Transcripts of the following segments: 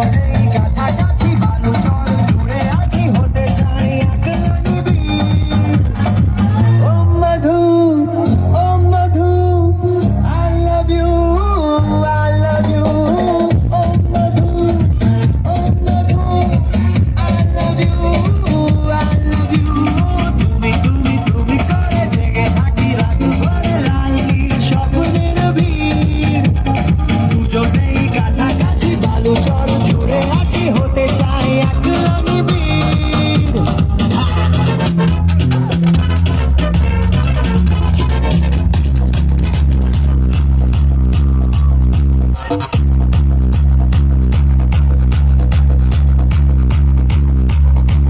দুজনেই কাছাকাছি বালু চল জুড়ে আছি হতে চাই একলা নিবিড়। ও মধু ও মধু I love you I love you O Madhu O Madhu I love you I love you তুমি তুমি তুমি করে জেগে থাকি রাত ভরে লালি স্বপ্নের ভিড় দুজনেই কাছাকাছি বালু চর জুড়ে আছি হতে চাই একলা নিবিড়।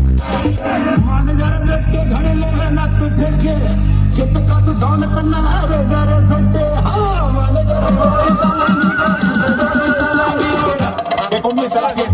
माने जरा देख के घड़े ले मेहनत ठेके कित का तू डॉन पन्ना रे गरे फटे हाँ माने जरा ये comienza la fiesta.